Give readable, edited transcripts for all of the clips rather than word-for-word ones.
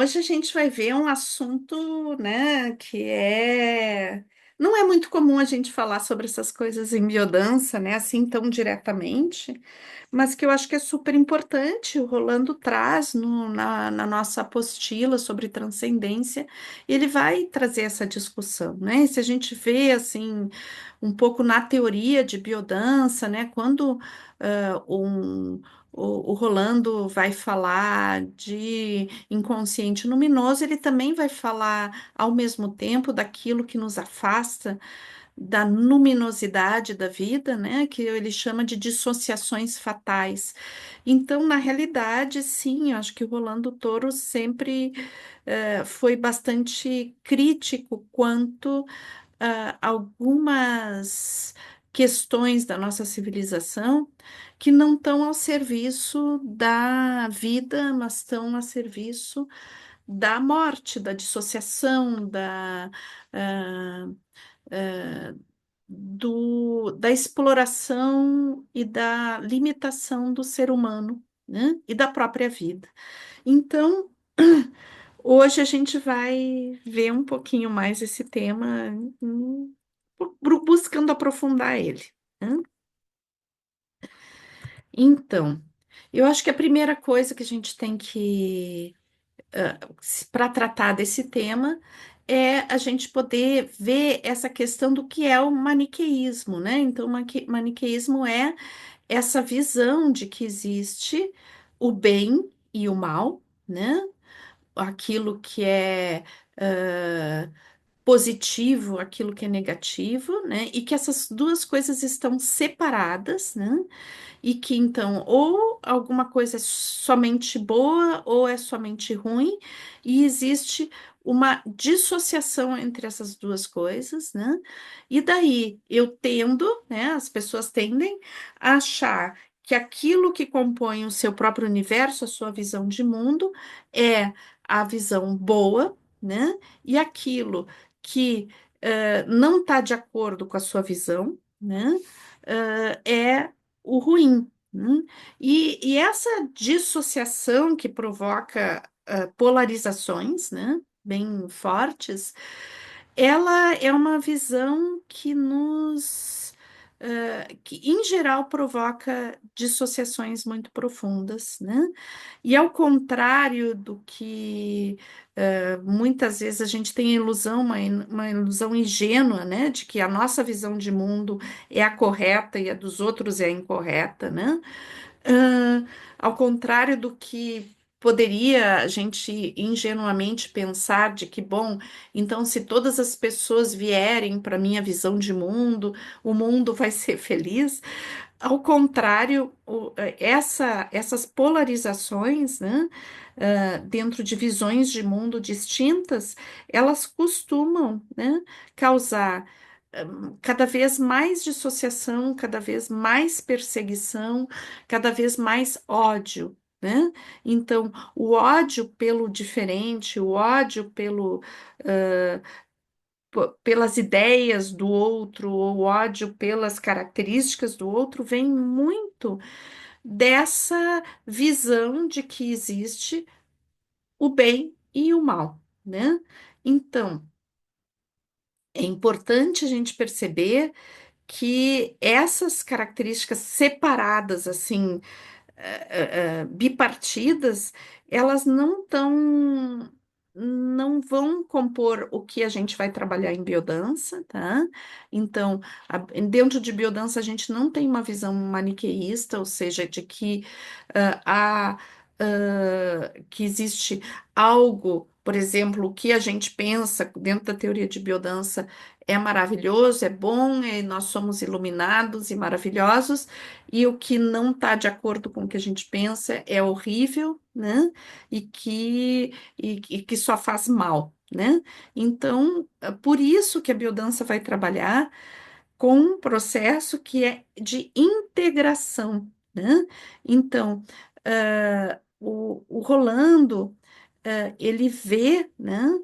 hoje a gente vai ver um assunto, né, não é muito comum a gente falar sobre essas coisas em biodança, né, assim tão diretamente, mas que eu acho que é super importante. O Rolando traz na nossa apostila sobre transcendência, ele vai trazer essa discussão, né? E se a gente vê assim um pouco na teoria de biodança, né, quando o Rolando vai falar de inconsciente luminoso, ele também vai falar ao mesmo tempo daquilo que nos afasta da luminosidade da vida, né? Que ele chama de dissociações fatais. Então, na realidade, sim, eu acho que o Rolando Toro sempre foi bastante crítico quanto algumas questões da nossa civilização que não estão ao serviço da vida, mas estão a serviço da morte, da dissociação, ah, ah, da exploração e da limitação do ser humano, né? E da própria vida. Então, hoje a gente vai ver um pouquinho mais esse tema, buscando aprofundar ele, né? Então, eu acho que a primeira coisa que a gente tem que, para tratar desse tema, é a gente poder ver essa questão do que é o maniqueísmo, né? Então, o maniqueísmo é essa visão de que existe o bem e o mal, né? Aquilo que é positivo, aquilo que é negativo, né? E que essas duas coisas estão separadas, né? E que então, ou alguma coisa é somente boa ou é somente ruim, e existe uma dissociação entre essas duas coisas, né? E daí eu tendo, né? As pessoas tendem a achar que aquilo que compõe o seu próprio universo, a sua visão de mundo, é a visão boa, né? E aquilo que não está de acordo com a sua visão, né? É o ruim, né? E essa dissociação que provoca polarizações, né, bem fortes, ela é uma visão que que em geral provoca dissociações muito profundas, né? E ao contrário do que muitas vezes a gente tem a ilusão, uma ilusão ingênua, né, de que a nossa visão de mundo é a correta e a dos outros é a incorreta, né? Ah, ao contrário do que poderia a gente ingenuamente pensar de que, bom, então se todas as pessoas vierem para minha visão de mundo, o mundo vai ser feliz. Ao contrário, essas polarizações, né, dentro de visões de mundo distintas, elas costumam, né, causar cada vez mais dissociação, cada vez mais perseguição, cada vez mais ódio, né? Então, o ódio pelo diferente, o ódio pelas ideias do outro, ou o ódio pelas características do outro, vem muito dessa visão de que existe o bem e o mal, né? Então, é importante a gente perceber que essas características separadas, assim, bipartidas, elas não vão compor o que a gente vai trabalhar em biodança, tá? Então, dentro de biodança a gente não tem uma visão maniqueísta, ou seja, de que que existe algo, por exemplo, o que a gente pensa dentro da teoria de biodança é maravilhoso, é bom, nós somos iluminados e maravilhosos, e o que não está de acordo com o que a gente pensa é horrível, né? E que só faz mal, né? Então, por isso que a biodança vai trabalhar com um processo que é de integração, né? Então, o Rolando, ele vê, né?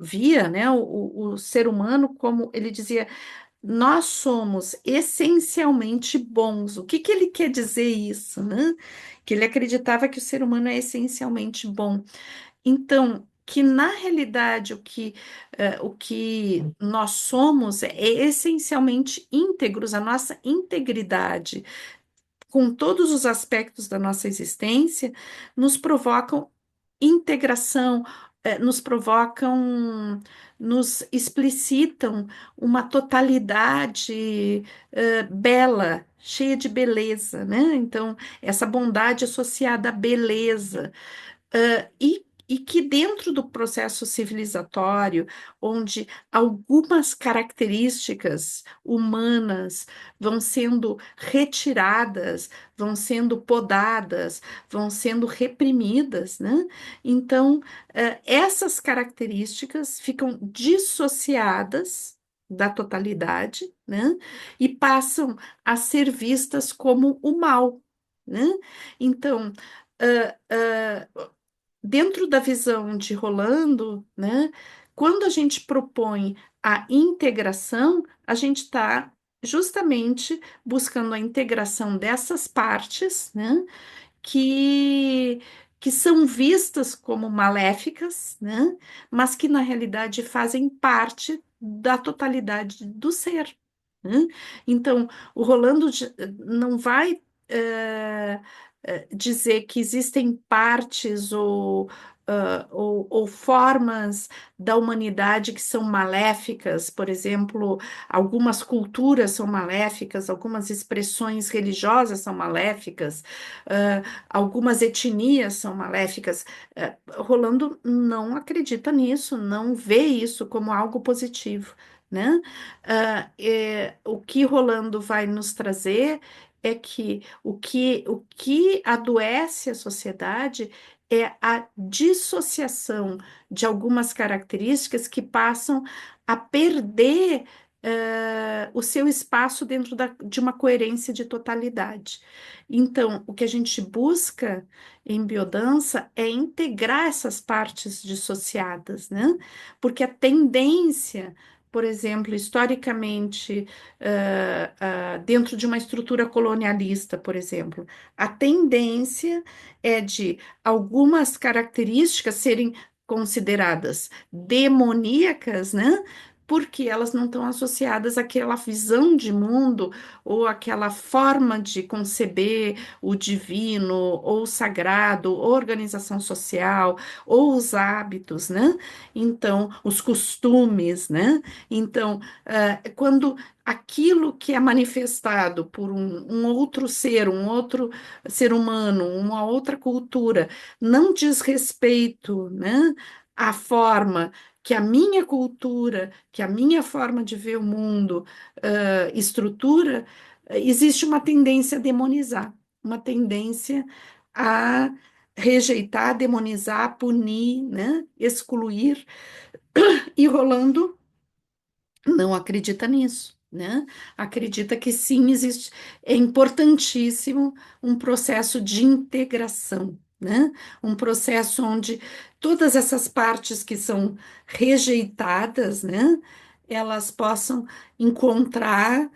Via, né, o ser humano como ele dizia. nós somos essencialmente bons. O que que ele quer dizer isso, né? Que ele acreditava que o ser humano é essencialmente bom. Então, que na realidade o que nós somos é essencialmente íntegros, a nossa integridade com todos os aspectos da nossa existência, nos provocam integração, nos provocam, nos explicitam uma totalidade, bela, cheia de beleza, né? Então, essa bondade associada à beleza. E que dentro do processo civilizatório, onde algumas características humanas vão sendo retiradas, vão sendo podadas, vão sendo reprimidas, né? Então, essas características ficam dissociadas da totalidade, né? E passam a ser vistas como o mal, né? Então, dentro da visão de Rolando, né, quando a gente propõe a integração, a gente está justamente buscando a integração dessas partes, né, que, que são vistas como maléficas, né, mas que na realidade fazem parte da totalidade do ser, né? Então, o Rolando não vai dizer que existem partes ou formas da humanidade que são maléficas, por exemplo, algumas culturas são maléficas, algumas expressões religiosas são maléficas, algumas etnias são maléficas. Rolando não acredita nisso, não vê isso como algo positivo, né? O que Rolando vai nos trazer é que o que adoece a sociedade é a dissociação de algumas características que passam a perder o seu espaço dentro de uma coerência de totalidade. Então, o que a gente busca em biodança é integrar essas partes dissociadas, né? Porque a tendência, por exemplo, historicamente, dentro de uma estrutura colonialista, por exemplo, a tendência é de algumas características serem consideradas demoníacas, né? Porque elas não estão associadas àquela visão de mundo ou àquela forma de conceber o divino ou o sagrado, ou organização social, ou os hábitos, né? Então, os costumes, né? Então, quando aquilo que é manifestado por um outro ser humano, uma outra cultura, não diz respeito, né, à forma que a minha cultura, que a minha forma de ver o mundo, estrutura, existe uma tendência a demonizar, uma tendência a rejeitar, demonizar, punir, né, excluir, e Rolando não acredita nisso, né? Acredita que sim, existe, é importantíssimo um processo de integração, né? Um processo onde todas essas partes que são rejeitadas, né? Elas possam encontrar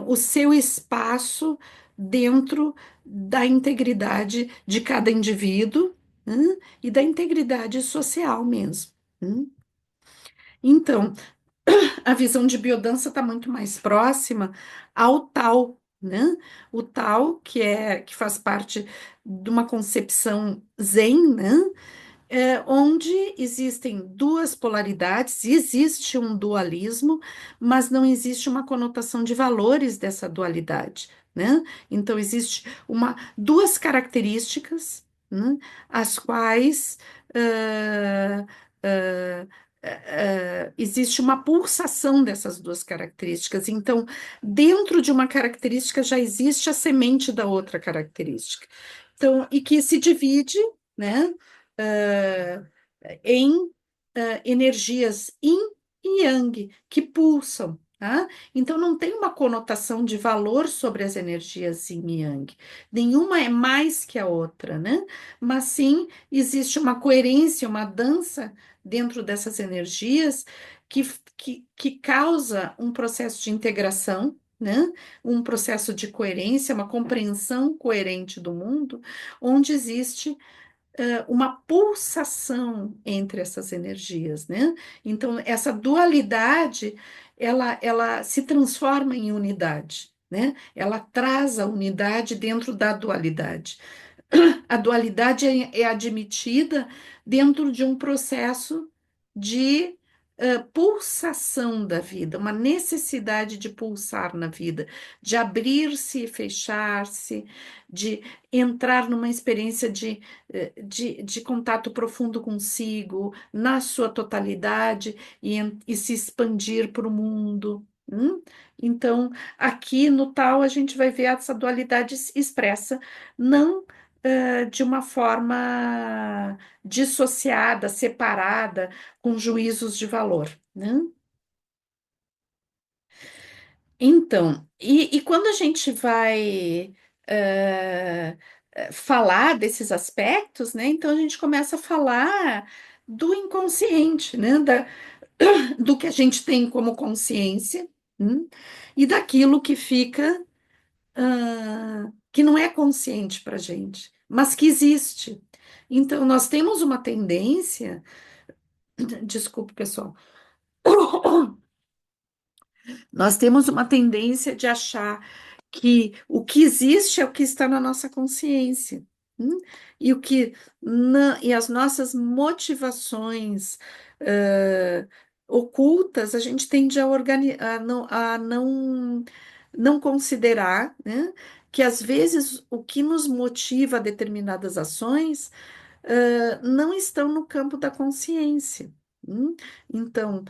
o seu espaço dentro da integridade de cada indivíduo, né? E da integridade social mesmo, né? Então, a visão de biodança está muito mais próxima ao tal, né? O tal que faz parte de uma concepção zen, né? Onde existem duas polaridades, existe um dualismo, mas não existe uma conotação de valores dessa dualidade, né? Então existe duas características, né? As quais ah, ah, existe uma pulsação dessas duas características. Então, dentro de uma característica já existe a semente da outra característica. Então, e que se divide, né, eh, em energias yin e yang que pulsam. tá? Então não tem uma conotação de valor sobre as energias yin e yang. Nenhuma é mais que a outra, né? Mas sim existe uma coerência, uma dança dentro dessas energias que, que causa um processo de integração. Né? Um processo de coerência, uma compreensão coerente do mundo, onde existe uma pulsação entre essas energias, né? Então, essa dualidade, ela se transforma em unidade, né? Ela traz a unidade dentro da dualidade. A dualidade é admitida dentro de um processo de pulsação da vida, uma necessidade de pulsar na vida, de abrir-se e fechar-se, de entrar numa experiência de contato profundo consigo, na sua totalidade, e se expandir para o mundo. Então, aqui no tal, a gente vai ver essa dualidade expressa, não de uma forma dissociada, separada, com juízos de valor, né? Então, e quando a gente vai eh, falar desses aspectos, né? Então a gente começa a falar do inconsciente, né? Do que a gente tem como consciência, e daquilo que fica, que não é consciente para a gente, mas que existe. Então, nós temos uma tendência, desculpe, pessoal, nós temos uma tendência de achar que o que existe é o que está na nossa consciência. hum? E o que e as nossas motivações ocultas, a gente tende a não considerar, né? Que às vezes o que nos motiva a determinadas ações não estão no campo da consciência. Então,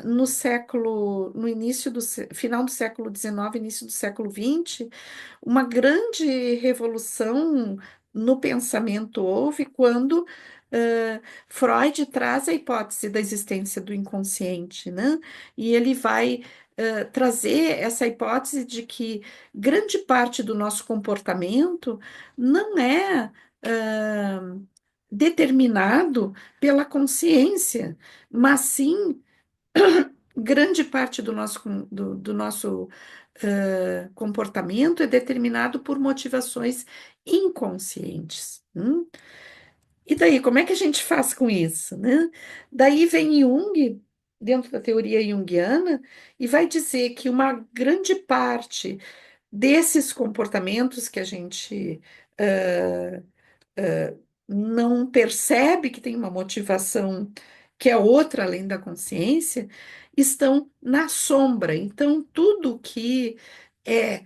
no início final do século XIX, início do século XX, uma grande revolução no pensamento houve quando Freud traz a hipótese da existência do inconsciente, né? E ele vai trazer essa hipótese de que grande parte do nosso comportamento não é determinado pela consciência, mas sim grande parte do nosso comportamento é determinado por motivações inconscientes. E daí, como é que a gente faz com isso, né? Daí vem Jung, dentro da teoria junguiana, e vai dizer que uma grande parte desses comportamentos que a gente eh, não percebe que tem uma motivação que é outra além da consciência, estão na sombra. Então, tudo que é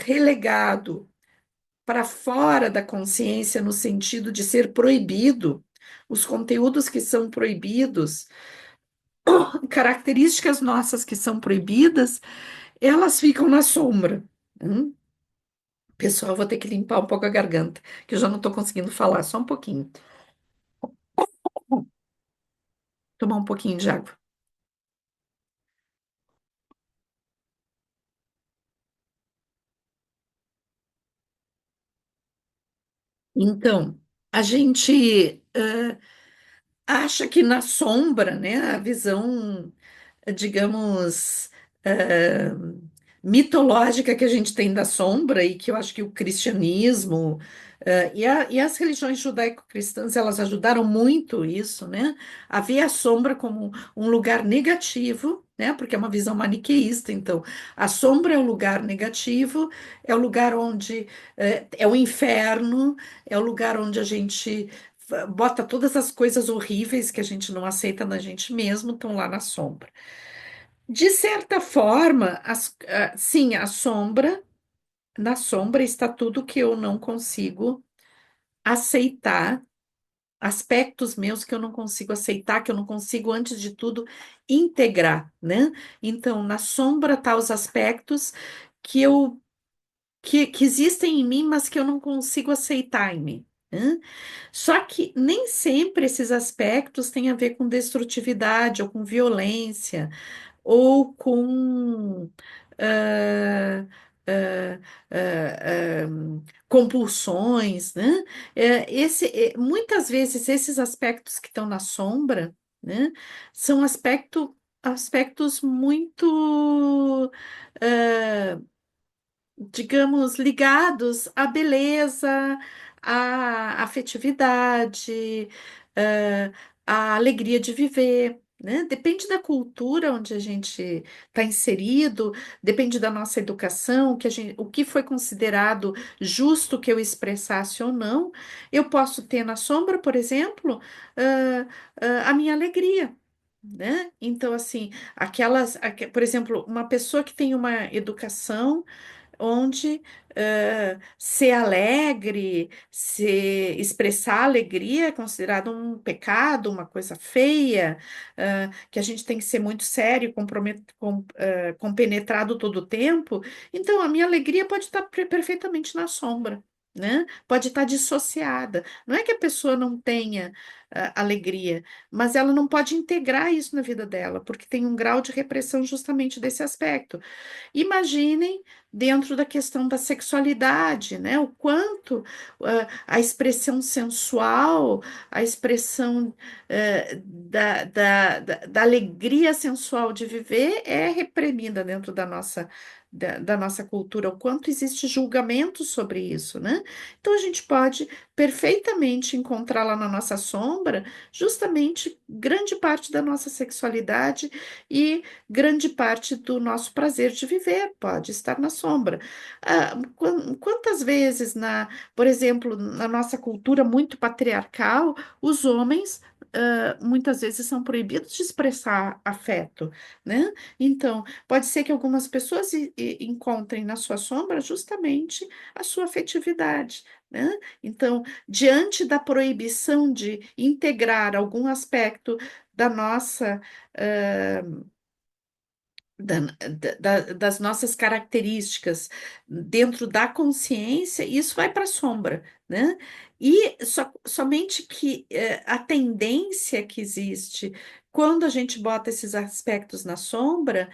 relegado para fora da consciência, no sentido de ser proibido, os conteúdos que são proibidos, características nossas que são proibidas, elas ficam na sombra. Hum? Pessoal, vou ter que limpar um pouco a garganta, que eu já não estou conseguindo falar, só um pouquinho. Tomar um pouquinho de água. Então, a gente acha que na sombra, né, a visão, digamos, eh, mitológica que a gente tem da sombra, e que eu acho que o cristianismo, e as religiões judaico-cristãs, elas ajudaram muito isso, né? A ver a sombra como um lugar negativo, né? Porque é uma visão maniqueísta. Então, a sombra é o lugar negativo, é o lugar onde é o inferno, é o lugar onde a gente bota todas as coisas horríveis que a gente não aceita na gente mesmo, estão lá na sombra. De certa forma, sim, na sombra está tudo que eu não consigo aceitar, aspectos meus que eu não consigo aceitar, que eu não consigo, antes de tudo, integrar, né? Então, na sombra tá os aspectos que eu que existem em mim, mas que eu não consigo aceitar em mim. Né? Só que nem sempre esses aspectos têm a ver com destrutividade ou com violência. ou com ah, ah, ah, compulsões, né? Muitas vezes esses aspectos que estão na sombra, né, são aspectos muito digamos, ligados à beleza, à afetividade, eh, à alegria de viver, né? Depende da cultura onde a gente está inserido, depende da nossa educação, o que foi considerado justo que eu expressasse ou não. Eu posso ter na sombra, por exemplo, a minha alegria. Né? Então, assim, por exemplo, uma pessoa que tem uma educação onde ser alegre, expressar alegria é considerado um pecado, uma coisa feia, que a gente tem que ser muito sério, compenetrado todo o tempo. Então, a minha alegria pode estar perfeitamente na sombra. Né? Pode estar dissociada. Não é que a pessoa não tenha alegria, mas ela não pode integrar isso na vida dela, porque tem um grau de repressão justamente desse aspecto. Imaginem dentro da questão da sexualidade, né? O quanto a expressão sensual, a expressão da alegria sensual de viver é reprimida dentro da nossa cultura, o quanto existe julgamento sobre isso, né? Então a gente pode perfeitamente encontrar lá na nossa sombra justamente grande parte da nossa sexualidade e grande parte do nosso prazer de viver pode estar na sombra. Quantas vezes, por exemplo, na nossa cultura muito patriarcal, os homens muitas vezes são proibidos de expressar afeto, né? Então, pode ser que algumas pessoas encontrem na sua sombra justamente a sua afetividade, né? Então, diante da proibição de integrar algum aspecto da nossa da- das nossas características dentro da consciência, isso vai para a sombra, né? E somente que a tendência que existe quando a gente bota esses aspectos na sombra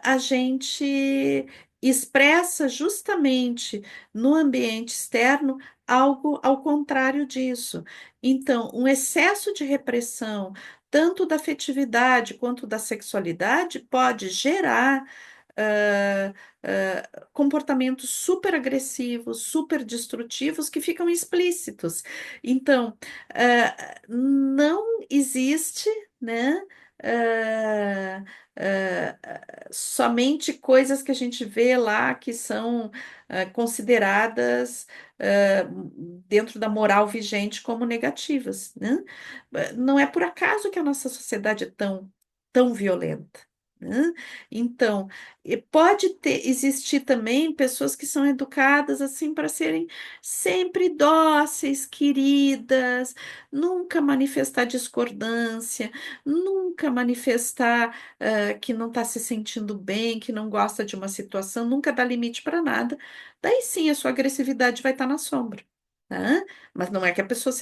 a gente expressa justamente no ambiente externo algo ao contrário disso. Então, um excesso de repressão, tanto da afetividade quanto da sexualidade, pode gerar comportamentos super agressivos, super destrutivos que ficam explícitos. Então, não existe, né? ah, somente coisas que a gente vê lá que são consideradas dentro da moral vigente como negativas, né? Não é por acaso que a nossa sociedade é tão violenta. Né? Então, pode existir também pessoas que são educadas assim para serem sempre dóceis, queridas, nunca manifestar discordância, nunca manifestar que não está se sentindo bem, que não gosta de uma situação, nunca dá limite para nada. Daí sim a sua agressividade vai estar na sombra. Tá? Mas não é que a pessoa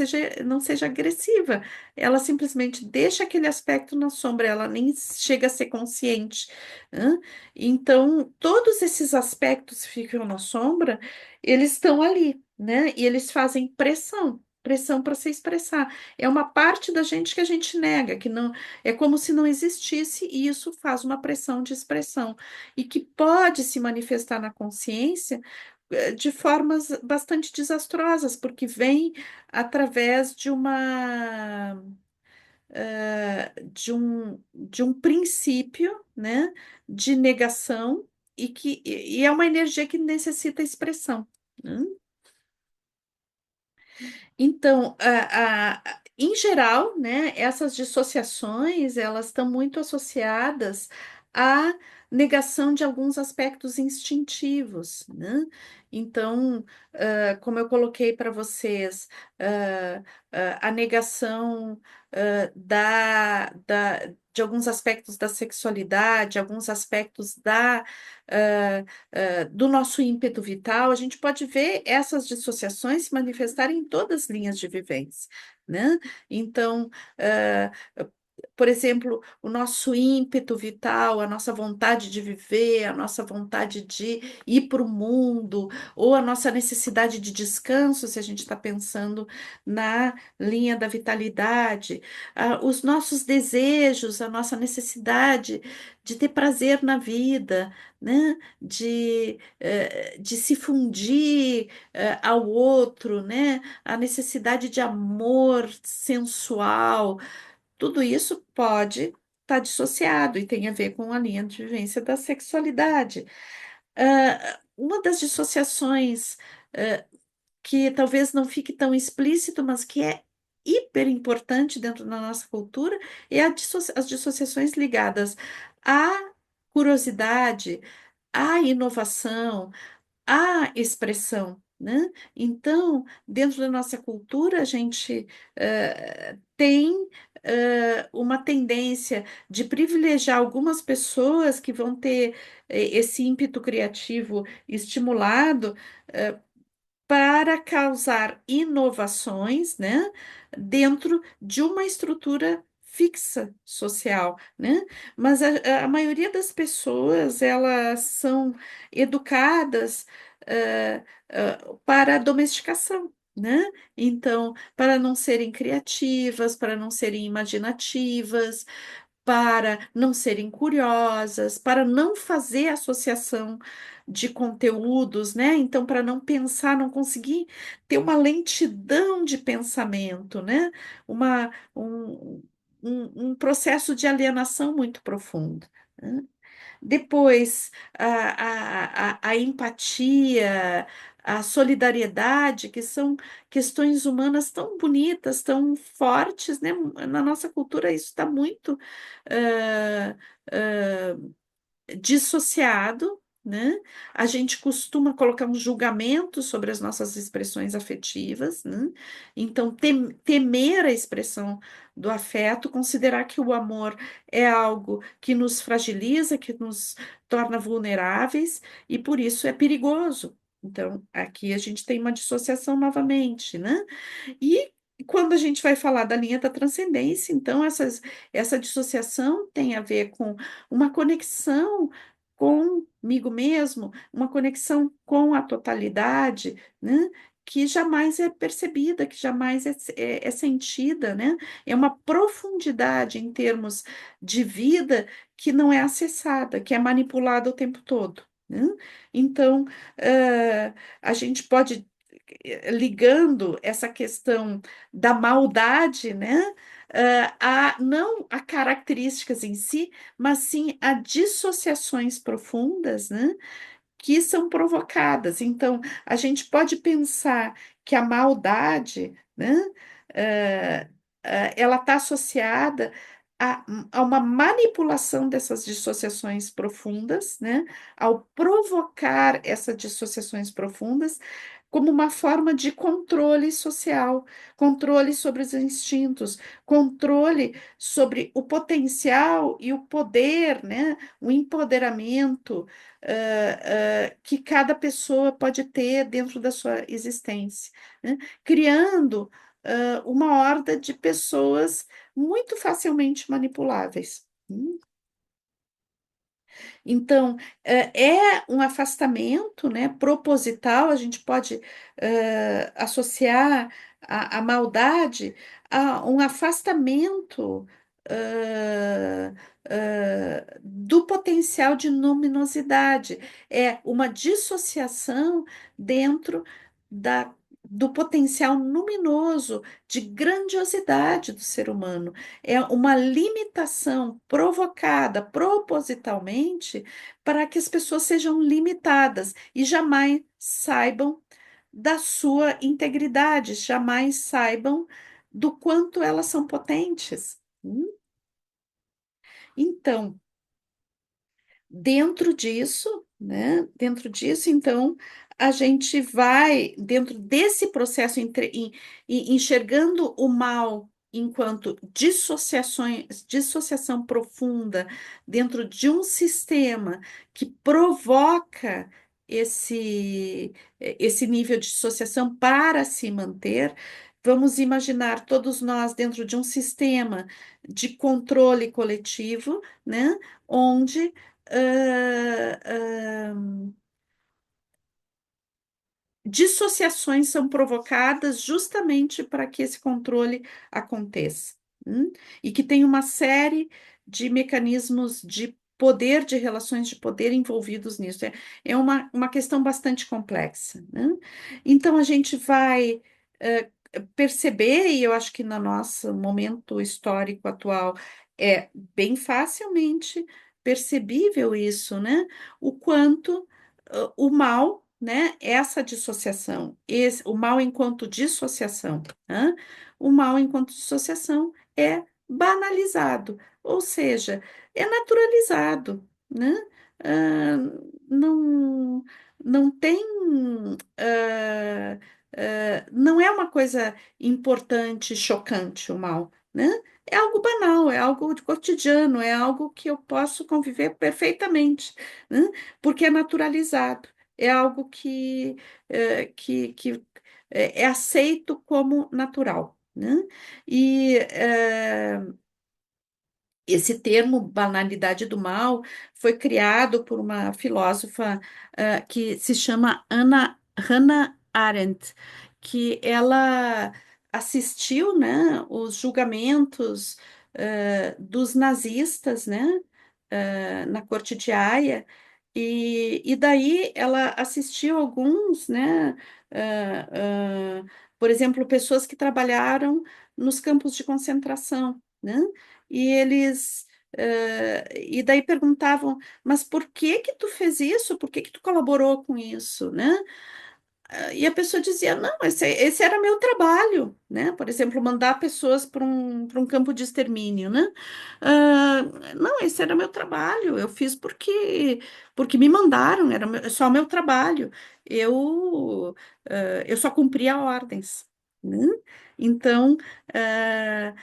não seja agressiva, ela simplesmente deixa aquele aspecto na sombra, ela nem chega a ser consciente. Né? Então, todos esses aspectos que ficam na sombra, eles estão ali, né? E eles fazem pressão para se expressar. É uma parte da gente que a gente nega, que não é como se não existisse, e isso faz uma pressão de expressão, e que pode se manifestar na consciência de formas bastante desastrosas, porque vem através de um princípio, né, de negação e é uma energia que necessita expressão. Né? Então, em geral, né, essas dissociações, elas estão muito associadas à negação de alguns aspectos instintivos, né? Então, como eu coloquei para vocês, a negação de alguns aspectos da sexualidade, alguns aspectos do nosso ímpeto vital, a gente pode ver essas dissociações se manifestarem em todas as linhas de vivência, né? Então, por exemplo, o nosso ímpeto vital, a nossa vontade de viver, a nossa vontade de ir para o mundo, ou a nossa necessidade de descanso, se a gente está pensando na linha da vitalidade, os nossos desejos, a nossa necessidade de ter prazer na vida, né? De se fundir, ao outro, né? A necessidade de amor sensual. Tudo isso pode estar dissociado e tem a ver com a linha de vivência da sexualidade. Uma das dissociações, que talvez não fique tão explícito, mas que é hiper importante dentro da nossa cultura, é as dissociações ligadas à curiosidade, à inovação, a expressão, né? Então, dentro da nossa cultura, a gente tem uma tendência de privilegiar algumas pessoas que vão ter esse ímpeto criativo estimulado para causar inovações, né, dentro de uma estrutura fixa social, né? Mas a maioria das pessoas, elas são educadas para a domesticação, né? Então, para não serem criativas, para não serem imaginativas, para não serem curiosas, para não fazer associação de conteúdos, né? Então, para não pensar, não conseguir ter uma lentidão de pensamento, né? Uma, um processo de alienação muito profundo, né? Depois, a empatia, a solidariedade, que são questões humanas tão bonitas, tão fortes, né? Na nossa cultura, isso está muito ah, ah, dissociado, né? A gente costuma colocar um julgamento sobre as nossas expressões afetivas, né? Então, temer a expressão do afeto, considerar que o amor é algo que nos fragiliza, que nos torna vulneráveis e por isso é perigoso. Então, aqui a gente tem uma dissociação novamente, né? E quando a gente vai falar da linha da transcendência, então essa dissociação tem a ver com uma conexão comigo mesmo, uma conexão com a totalidade, né? Que jamais é percebida, que jamais é sentida, né? É uma profundidade em termos de vida que não é acessada, que é manipulada o tempo todo, né? Então, a gente pode ligando essa questão da maldade, né, não a características em si, mas sim a dissociações profundas, né, que são provocadas. Então, a gente pode pensar que a maldade, né, eh, ela está associada a uma manipulação dessas dissociações profundas, né, ao provocar essas dissociações profundas como uma forma de controle social, controle sobre os instintos, controle sobre o potencial e o poder, né, o empoderamento que cada pessoa pode ter dentro da sua existência, né? Criando uma horda de pessoas muito facilmente manipuláveis. Então, é um afastamento, né, proposital, a gente pode associar a maldade a um afastamento do potencial de luminosidade, é uma dissociação dentro do potencial luminoso de grandiosidade do ser humano. É uma limitação provocada propositalmente para que as pessoas sejam limitadas e jamais saibam da sua integridade, jamais saibam do quanto elas são potentes. Então, dentro disso, né? Dentro disso, então, a gente vai, dentro desse processo, enxergando o mal enquanto dissociação profunda dentro de um sistema que provoca esse nível de dissociação para se manter, Vamos imaginar todos nós dentro de um sistema de controle coletivo, né? Onde ah, ah, dissociações são provocadas justamente para que esse controle aconteça, e que tem uma série de mecanismos de poder, de relações de poder envolvidos nisso. É uma questão bastante complexa, né? Então, a gente vai perceber, e eu acho que no nosso momento histórico atual é bem facilmente percebível isso, né? O quanto o mal, né? Essa dissociação, o mal enquanto dissociação, né? O mal enquanto dissociação é banalizado, ou seja, é naturalizado, né? Ah, não, não tem, não é uma coisa importante, chocante o mal, né? É algo banal, é algo de cotidiano, é algo que eu posso conviver perfeitamente, né? Porque é naturalizado, é algo que é aceito como natural, né? E esse termo banalidade do mal foi criado por uma filósofa que se chama Hannah Arendt, que ela assistiu, né, os julgamentos dos nazistas, né, na Corte de Haia, e daí ela assistiu alguns, né, por exemplo, pessoas que trabalharam nos campos de concentração, né? E eles e daí perguntavam, mas por que que tu fez isso? Por que que tu colaborou com isso, né? E a pessoa dizia, não, esse era meu trabalho, né? Por exemplo, mandar pessoas para um campo de extermínio, né? Ah, não, esse era meu trabalho, eu fiz porque me mandaram, é só meu trabalho. Eu só cumpria ordens, né? Então, ah,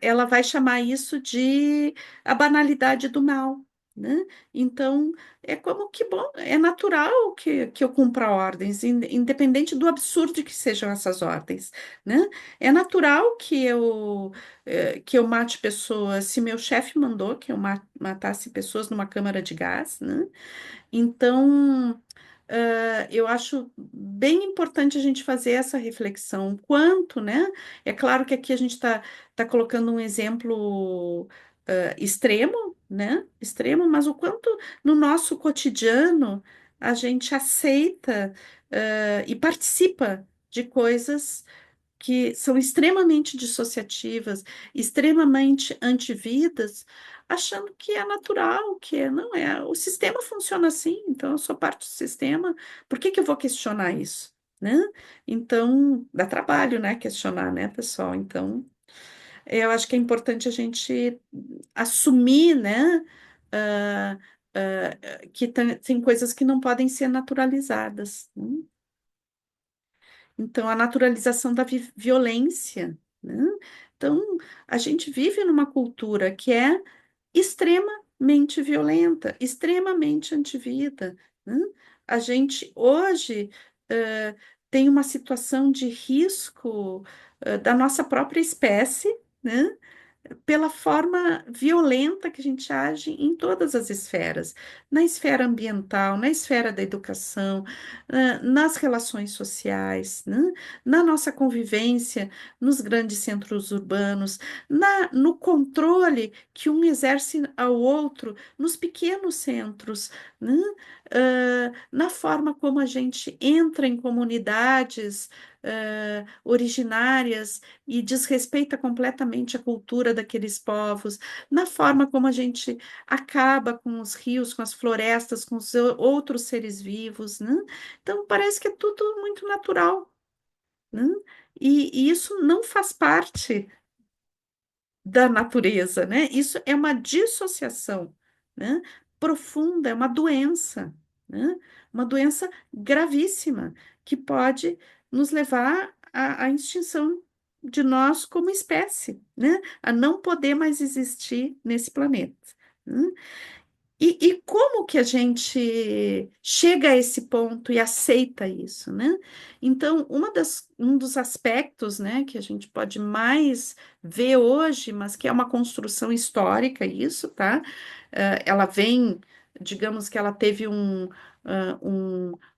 ela vai chamar isso de a banalidade do mal, né? Então, é como que, bom, é natural que eu cumpra ordens, independente do absurdo que sejam essas ordens, né? É natural que eu mate pessoas, se meu chefe mandou que eu matasse pessoas numa câmara de gás, né? Então, eu acho bem importante a gente fazer essa reflexão. Quanto, né? É claro que aqui a gente está colocando um exemplo extremo, né? Extremo, mas o quanto no nosso cotidiano a gente aceita e participa de coisas que são extremamente dissociativas, extremamente antividas, achando que é natural, não é. O sistema funciona assim, então eu sou parte do sistema, por que que eu vou questionar isso, né? Então, dá trabalho, né, questionar, né, pessoal? Então, eu acho que é importante a gente assumir, né, ah, que tem coisas que não podem ser naturalizadas, né? Então, a naturalização da violência, né? Então, a gente vive numa cultura que é extremamente violenta, extremamente antivida, né? A gente hoje tem uma situação de risco da nossa própria espécie, né? Pela forma violenta que a gente age em todas as esferas, na esfera ambiental, na esfera da educação, nas relações sociais, né? Na nossa convivência nos grandes centros urbanos, no controle que um exerce ao outro nos pequenos centros, né? Na forma como a gente entra em comunidades originárias e desrespeita completamente a cultura daqueles povos, na forma como a gente acaba com os rios, com as florestas, com os outros seres vivos, né? Então parece que é tudo muito natural, né? E isso não faz parte da natureza, né? Isso é uma dissociação, né? Profunda, é uma doença, né? Uma doença gravíssima que pode nos levar à extinção de nós como espécie, né? A não poder mais existir nesse planeta, né? E como que a gente chega a esse ponto e aceita isso, né? Então, um dos aspectos, né, que a gente pode mais ver hoje, mas que é uma construção histórica, isso, tá? Ela vem, digamos que ela teve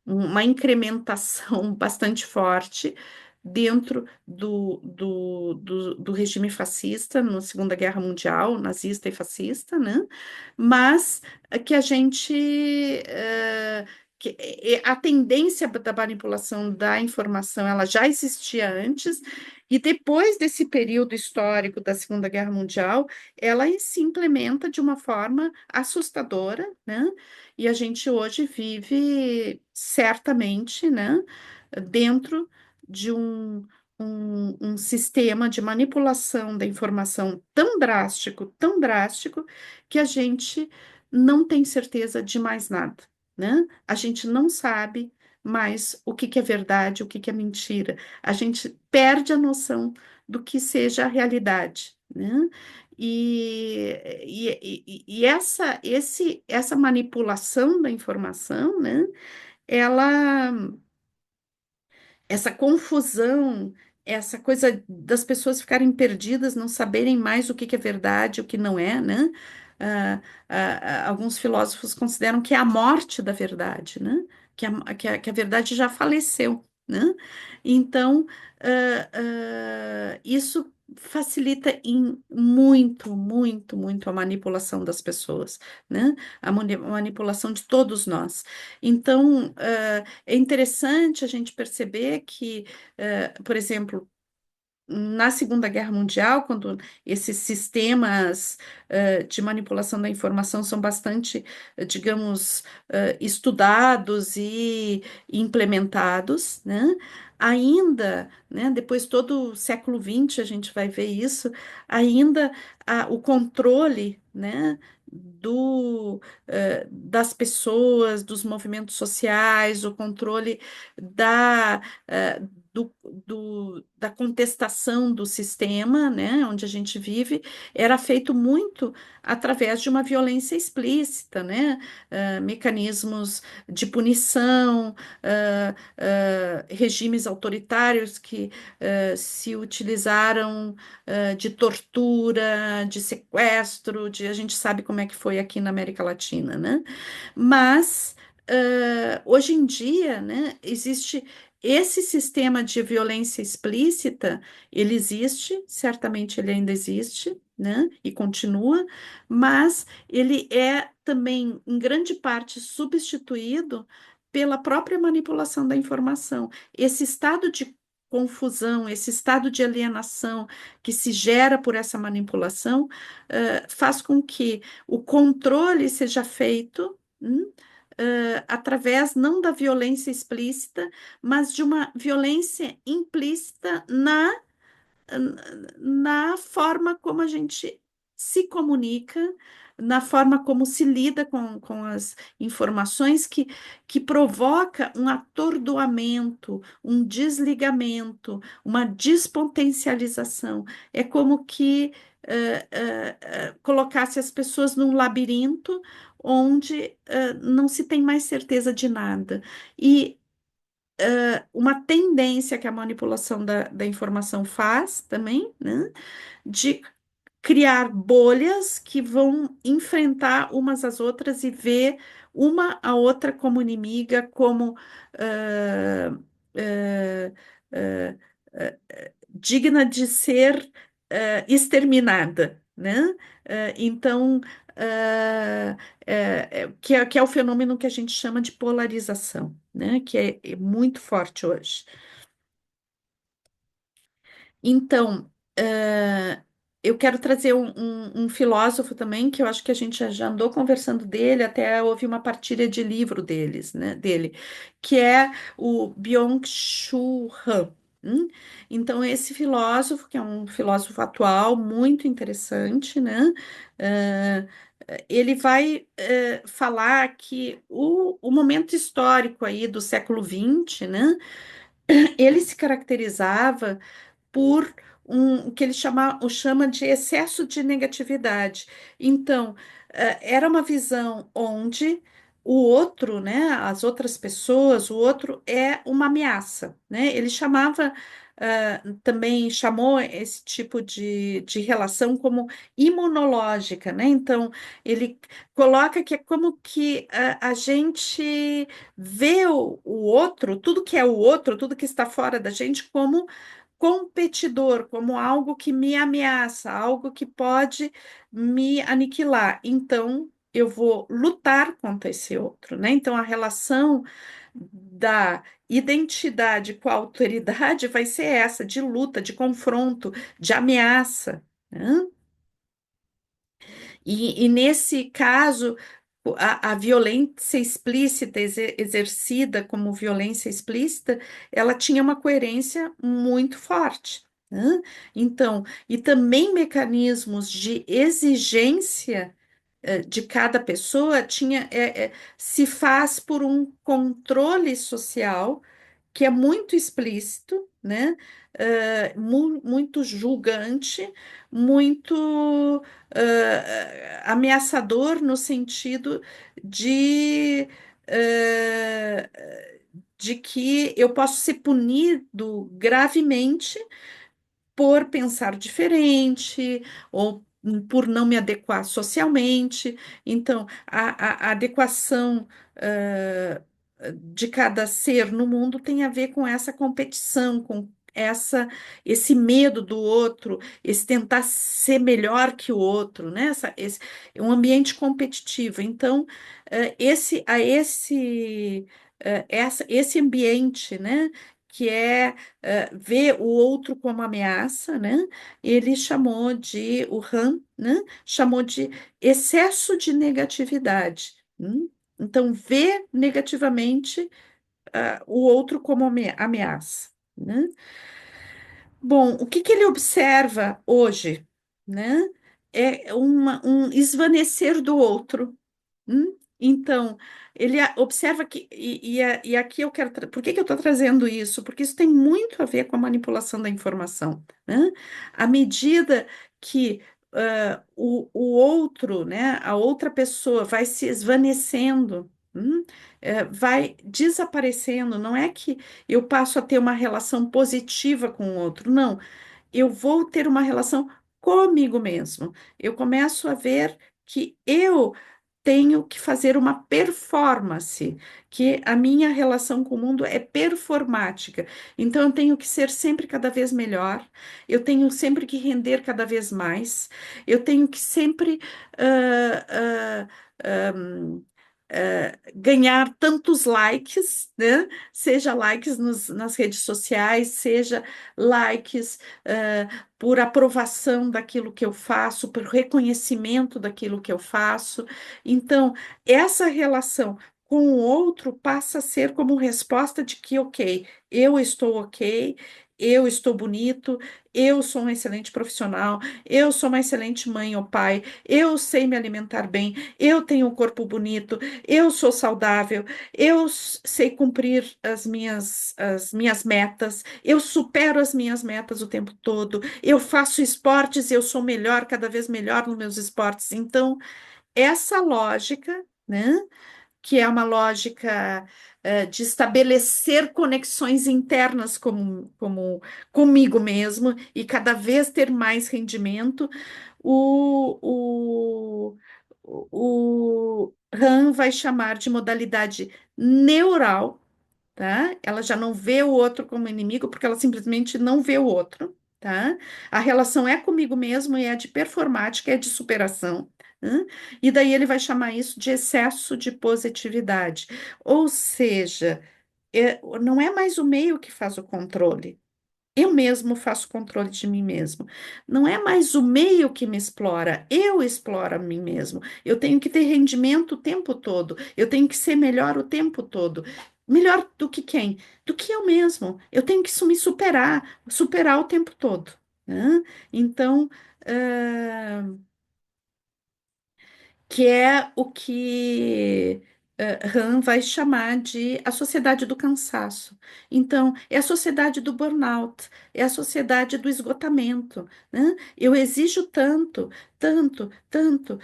uma incrementação bastante forte dentro do regime fascista, na Segunda Guerra Mundial, nazista e fascista, né? Mas que a gente a tendência da manipulação da informação ela já existia antes e depois desse período histórico da Segunda Guerra Mundial ela se implementa de uma forma assustadora, né? E a gente hoje vive certamente, né, dentro de um sistema de manipulação da informação tão drástico que a gente não tem certeza de mais nada, né? A gente não sabe mais o que que é verdade, o que que é mentira. A gente perde a noção do que seja a realidade, né? Essa manipulação da informação, né? Ela essa confusão, essa coisa das pessoas ficarem perdidas, não saberem mais o que que é verdade, o que não é, né? Ah, alguns filósofos consideram que é a morte da verdade, né? Que a verdade já faleceu, né? Então, isso facilita muito a manipulação das pessoas, né? Manipulação de todos nós. Então, é interessante a gente perceber que, por exemplo, na Segunda Guerra Mundial, quando esses sistemas de manipulação da informação são bastante, digamos, estudados e implementados, né? Ainda, né, depois todo o século XX a gente vai ver isso, ainda o controle, né, das pessoas, dos movimentos sociais, o controle da, eh, da contestação do sistema, né, onde a gente vive, era feito muito através de uma violência explícita, né, mecanismos de punição, regimes autoritários que se utilizaram de tortura, de sequestro, a gente sabe como é que foi aqui na América Latina, né? Mas hoje em dia, né, existe esse sistema de violência explícita, ele existe, certamente ele ainda existe, né, e continua, mas ele é também, em grande parte, substituído pela própria manipulação da informação. Esse estado de confusão, esse estado de alienação que se gera por essa manipulação, faz com que o controle seja feito. Através não da violência explícita, mas de uma violência implícita na forma como a gente se comunica, na forma como se lida com as informações que provoca um atordoamento, um desligamento, uma despotencialização. É como que colocasse as pessoas num labirinto onde não se tem mais certeza de nada. E uma tendência que a manipulação da informação faz também, né, de criar bolhas que vão enfrentar umas às outras e ver uma a outra como inimiga, como ah, ah, ah, digna de ser exterminada, né? Então, que é o fenômeno que a gente chama de polarização, né? Que é muito forte hoje. Então, eu quero trazer um filósofo também, que eu acho que a gente já andou conversando dele, até houve uma partilha de livro dele, que é o Byung-Chul Han. Então, esse filósofo, que é um filósofo atual, muito interessante, né? eh, ele vai falar que o momento histórico aí do século XX, né? Ele se caracterizava por o que ele chama de excesso de negatividade. Então, era uma visão onde o outro, né, as outras pessoas, o outro é uma ameaça, né? Ele também chamou esse tipo de relação como imunológica, né? Então, ele coloca que é como que a gente vê o outro, tudo que é o outro, tudo que está fora da gente, como competidor, como algo que me ameaça, algo que pode me aniquilar. Então, eu vou lutar contra esse outro, né? Então, a relação da identidade com a autoridade vai ser essa, de luta, de confronto, de ameaça, né? E nesse caso, a violência explícita, exercida como violência explícita, ela tinha uma coerência muito forte, né? Então, e também mecanismos de exigência de cada pessoa se faz por um controle social que é muito explícito, né? Muito julgante, muito ameaçador no sentido de, eh, de que eu posso ser punido gravemente por pensar diferente ou por não me adequar socialmente. Então, a adequação de cada ser no mundo tem a ver com essa competição, com esse medo do outro, esse tentar ser melhor que o outro, né? Um ambiente competitivo. Então, esse ambiente, né? Que é ver o outro como ameaça, né? O Han, né? Chamou de excesso de negatividade. Então, ver negativamente o outro como ameaça, né? Bom, o que que ele observa hoje, né? É um esvanecer do outro. Então, ele observa que, e aqui eu quero, por que que eu estou trazendo isso? Porque isso tem muito a ver com a manipulação da informação, né? À medida que o outro, né, a outra pessoa vai se esvanecendo, vai desaparecendo, não é que eu passo a ter uma relação positiva com o outro, não, eu vou ter uma relação comigo mesmo. Eu começo a ver que eu tenho que fazer uma performance, que a minha relação com o mundo é performática. Então, eu tenho que ser sempre cada vez melhor, eu tenho sempre que render cada vez mais, eu tenho que sempre ganhar tantos likes, né? Seja likes nas redes sociais, seja likes por aprovação daquilo que eu faço, por reconhecimento daquilo que eu faço. Então, essa relação com o outro passa a ser como resposta de que, ok, eu estou ok, eu estou bonito, eu sou um excelente profissional, eu sou uma excelente mãe ou pai, eu sei me alimentar bem, eu tenho um corpo bonito, eu sou saudável, sei cumprir as minhas metas, eu supero as minhas metas o tempo todo, eu faço esportes, eu sou melhor, cada vez melhor nos meus esportes. Então, essa lógica, né, que é uma lógica de estabelecer conexões internas comigo mesmo e cada vez ter mais rendimento, o, o Han vai chamar de modalidade neural, tá? Ela já não vê o outro como inimigo, porque ela simplesmente não vê o outro, tá? A relação é comigo mesmo e é de performática, é de superação. E daí ele vai chamar isso de excesso de positividade. Ou seja, não é mais o meio que faz o controle. Eu mesmo faço controle de mim mesmo. Não é mais o meio que me explora, eu exploro a mim mesmo. Eu tenho que ter rendimento o tempo todo, eu tenho que ser melhor o tempo todo. Melhor do que quem? Do que eu mesmo. Eu tenho que me superar o tempo todo, né? Então, que é o que Han vai chamar de a sociedade do cansaço. Então, é a sociedade do burnout, é a sociedade do esgotamento, né? Eu exijo tanto, tanto, tanto.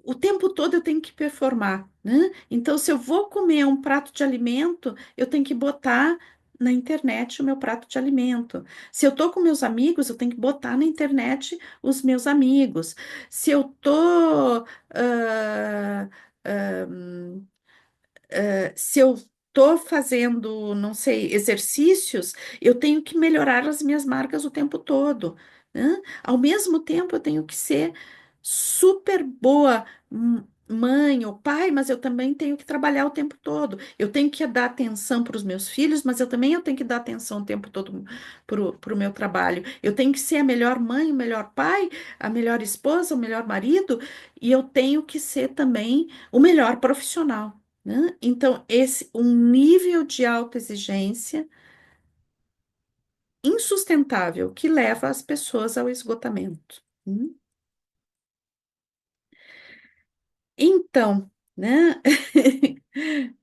O tempo todo eu tenho que performar, né? Então, se eu vou comer um prato de alimento, eu tenho que botar na internet o meu prato de alimento. Se eu tô com meus amigos, eu tenho que botar na internet os meus amigos. Se eu tô ah, se eu estou fazendo, não sei, exercícios, eu tenho que melhorar as minhas marcas o tempo todo, né? Ao mesmo tempo, eu tenho que ser super boa mãe ou pai, mas eu também tenho que trabalhar o tempo todo. Eu tenho que dar atenção para os meus filhos, mas eu tenho que dar atenção o tempo todo para o meu trabalho. Eu tenho que ser a melhor mãe, o melhor pai, a melhor esposa, o melhor marido, e eu tenho que ser também o melhor profissional, né? Então, esse um nível de autoexigência insustentável que leva as pessoas ao esgotamento. Então, né?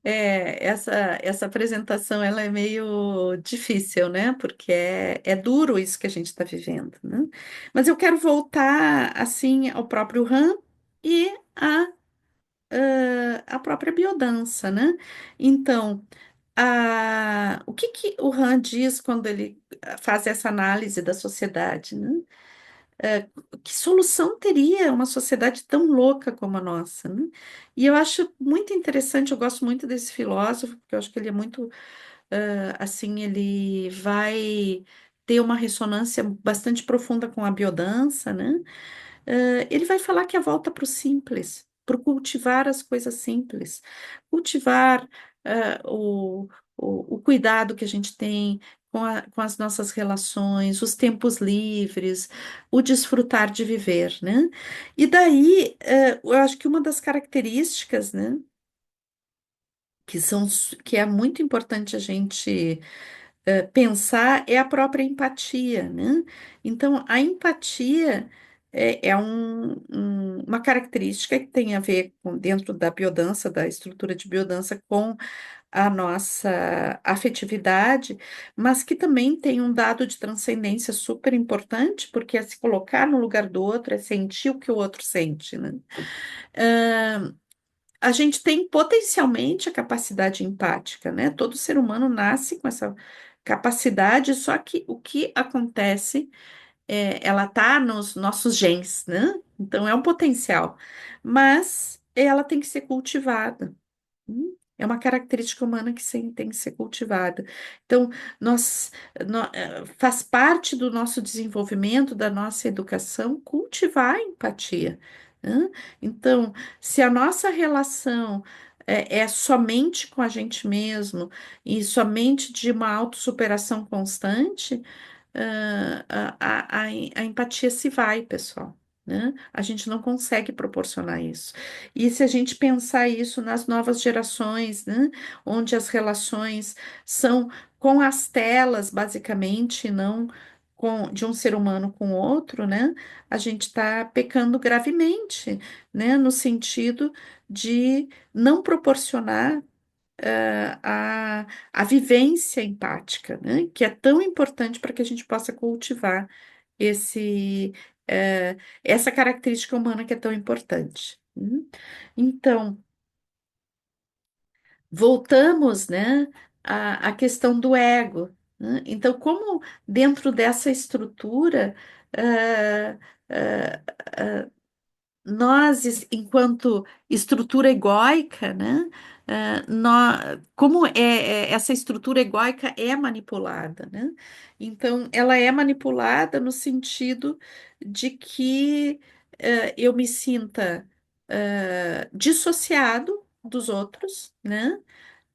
Essa apresentação ela é meio difícil, né? Porque é duro isso que a gente está vivendo, né? Mas eu quero voltar assim ao próprio RAM e a própria biodança, né? Então, o que que o Han diz quando ele faz essa análise da sociedade, né? Que solução teria uma sociedade tão louca como a nossa, né? E eu acho muito interessante, eu gosto muito desse filósofo, porque eu acho que ele é muito, assim, ele vai ter uma ressonância bastante profunda com a biodança, né? Ele vai falar que a volta para o simples, para cultivar as coisas simples, cultivar o cuidado que a gente tem com as nossas relações, os tempos livres, o desfrutar de viver, né? E daí, eu acho que uma das características, né, que é muito importante a gente pensar é a própria empatia, né? Então, a empatia é uma característica que tem a ver com, dentro da biodança, da estrutura de biodança, com a nossa afetividade, mas que também tem um dado de transcendência super importante, porque é se colocar no lugar do outro, é sentir o que o outro sente, né? A gente tem potencialmente a capacidade empática, né? Todo ser humano nasce com essa capacidade, só que o que acontece ela tá nos nossos genes, né? Então é um potencial, mas ela tem que ser cultivada. É uma característica humana que tem que ser cultivada. Então, faz parte do nosso desenvolvimento, da nossa educação, cultivar a empatia, né? Então, se a nossa relação é somente com a gente mesmo e somente de uma autossuperação constante, a empatia se vai, pessoal. Né? A gente não consegue proporcionar isso. E se a gente pensar isso nas novas gerações, né? Onde as relações são com as telas, basicamente, não de um ser humano com outro, né? A gente está pecando gravemente, né? No sentido de não proporcionar a vivência empática, né? Que é tão importante para que a gente possa cultivar esse, essa característica humana que é tão importante. Então, voltamos, né, à questão do ego, né? Então, como dentro dessa estrutura, eh, eh, enquanto estrutura egóica, né? Como essa estrutura egóica é manipulada, né? Então, ela é manipulada no sentido de que eu me sinta dissociado dos outros, né?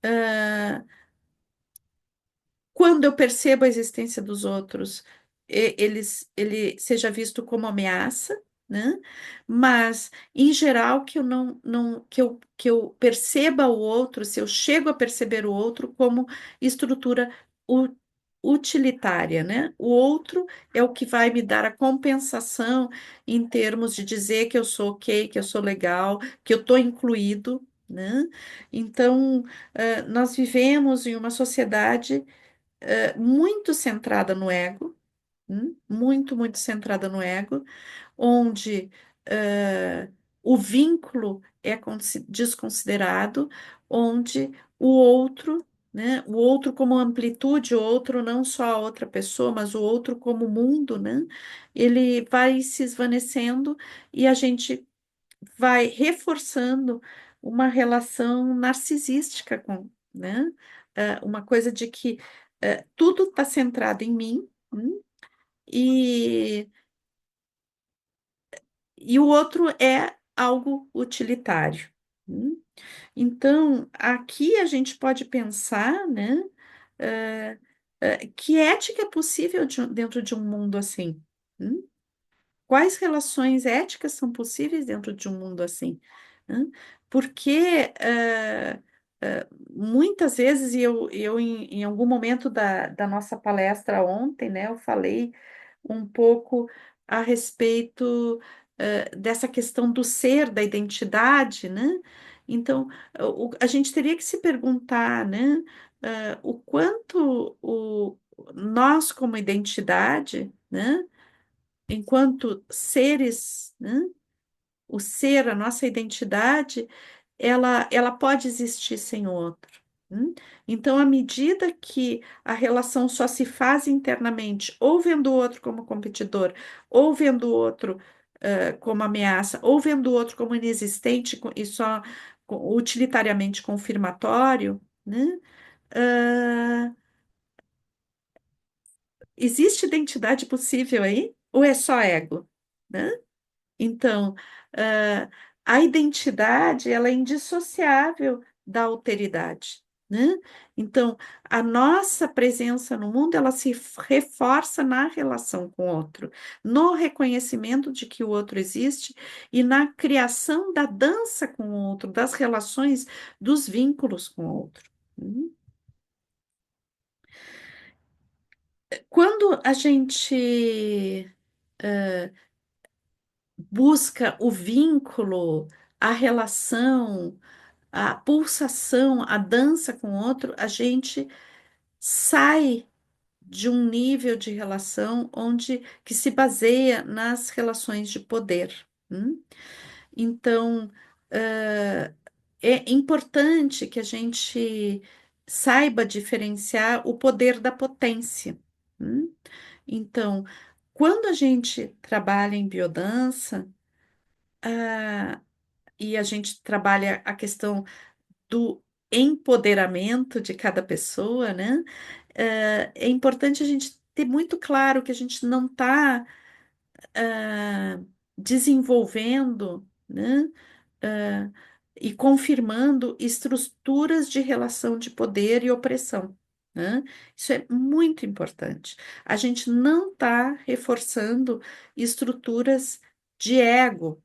Ah, quando eu percebo a existência dos outros, ele seja visto como ameaça, né? Mas, em geral, que eu que eu perceba o outro, se eu chego a perceber o outro como estrutura u- utilitária, né? O outro é o que vai me dar a compensação em termos de dizer que eu sou ok, que eu sou legal, que eu estou incluído. né? Então, nós vivemos em uma sociedade muito centrada no ego, muito centrada no ego, onde o vínculo é desconsiderado, onde o outro, né, o outro como amplitude, o outro não só a outra pessoa, mas o outro como mundo, né, ele vai se esvanecendo e a gente vai reforçando uma relação narcisística com, né, uma coisa de que tudo está centrado em mim, e e o outro é algo utilitário. Hum? Então, aqui a gente pode pensar, né, eh, que ética é possível dentro de um mundo assim? Hum? Quais relações éticas são possíveis dentro de um mundo assim? Hã? Porque muitas vezes, eu em algum momento da nossa palestra ontem, né, eu falei um pouco a respeito dessa questão do ser, da identidade, né? Então, a gente teria que se perguntar, né, o quanto nós, como identidade, né, enquanto seres, né, o ser, a nossa identidade, ela pode existir sem o outro. hum? Então, à medida que a relação só se faz internamente, ou vendo o outro como competidor, ou vendo o outro como ameaça, ou vendo o outro como inexistente e só utilitariamente confirmatório, né? ah, Existe identidade possível aí? Ou é só ego? Né? Então, ah, a identidade, ela é indissociável da alteridade, né? Então, a nossa presença no mundo, ela se reforça na relação com o outro, no reconhecimento de que o outro existe e na criação da dança com o outro, das relações, dos vínculos com o outro. Hum? Quando a gente busca o vínculo, a relação, a pulsação, a dança com o outro, a gente sai de um nível de relação onde que se baseia nas relações de poder. Então, é importante que a gente saiba diferenciar o poder da potência. hum? Então, quando a gente trabalha em biodança, e a gente trabalha a questão do empoderamento de cada pessoa, né? É importante a gente ter muito claro que a gente não está desenvolvendo, né? ah, e confirmando estruturas de relação de poder e opressão. Né? Isso é muito importante. A gente não está reforçando estruturas de ego.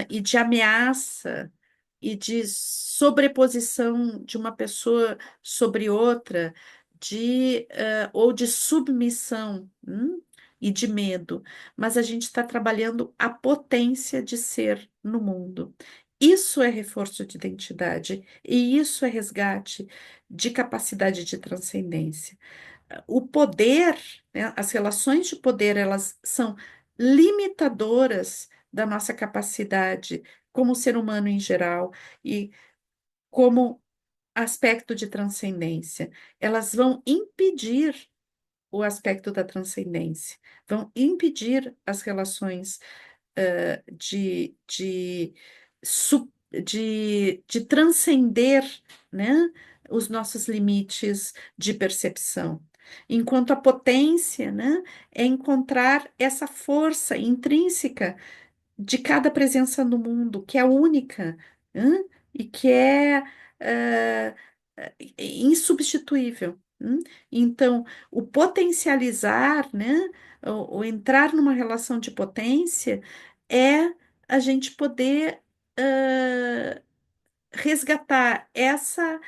E de ameaça e de sobreposição de uma pessoa sobre outra, ou de submissão, e de medo, mas a gente está trabalhando a potência de ser no mundo. Isso é reforço de identidade e isso é resgate de capacidade de transcendência. O poder, né, as relações de poder, elas são limitadoras da nossa capacidade como ser humano em geral e como aspecto de transcendência. Elas vão impedir o aspecto da transcendência, vão impedir as relações de transcender, né, os nossos limites de percepção. Enquanto a potência, né, é encontrar essa força intrínseca de cada presença no mundo, que é única, e que é eh, insubstituível. Então, o potencializar, né, o entrar numa relação de potência é a gente poder resgatar essa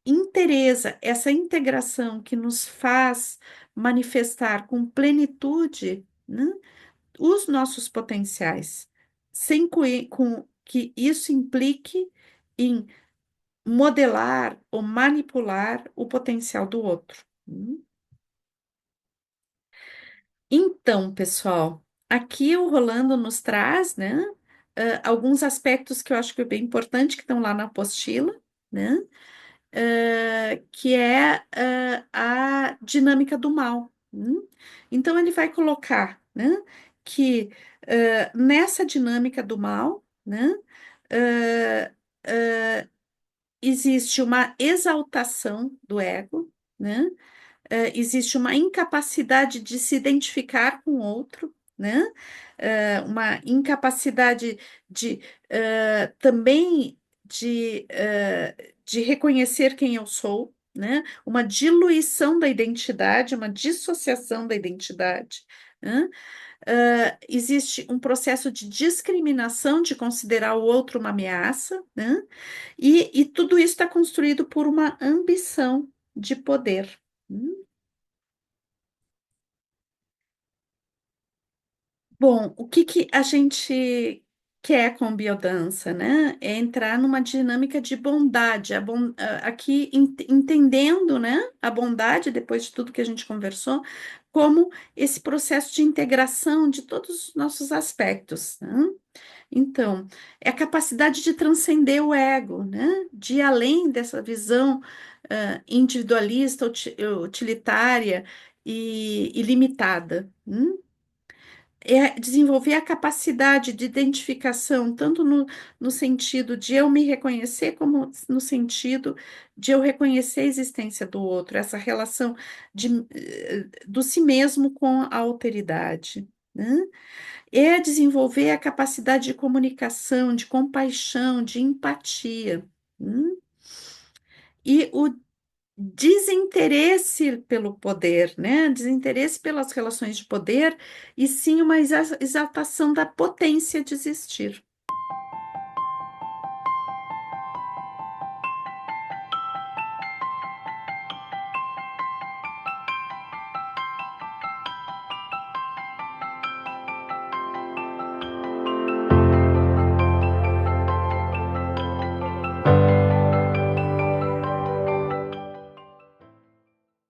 inteireza, essa integração que nos faz manifestar com plenitude, né, os nossos potenciais, sem que isso implique em modelar ou manipular o potencial do outro. Então, pessoal, aqui o Rolando nos traz, né, alguns aspectos que eu acho que é bem importante que estão lá na apostila, né, que é a dinâmica do mal. Então, ele vai colocar, né, que nessa dinâmica do mal, né, eh, existe uma exaltação do ego, né? Existe uma incapacidade de se identificar com o outro, né? Uma incapacidade de também de reconhecer quem eu sou, né? Uma diluição da identidade, uma dissociação da identidade, né? Existe um processo de discriminação, de considerar o outro uma ameaça, né? E tudo isso está construído por uma ambição de poder. Bom, o que que a gente quer com biodança, né? É entrar numa dinâmica de bondade, aqui entendendo, né, a bondade, depois de tudo que a gente conversou, como esse processo de integração de todos os nossos aspectos, né? Então, é a capacidade de transcender o ego, né? De ir além dessa visão, individualista, utilitária e limitada. É desenvolver a capacidade de identificação, tanto no sentido de eu me reconhecer, como no sentido de eu reconhecer a existência do outro, essa relação do si mesmo com a alteridade, né? É desenvolver a capacidade de comunicação, de compaixão, de empatia, né? E o desinteresse pelo poder, né? Desinteresse pelas relações de poder, e sim uma exaltação da potência de existir.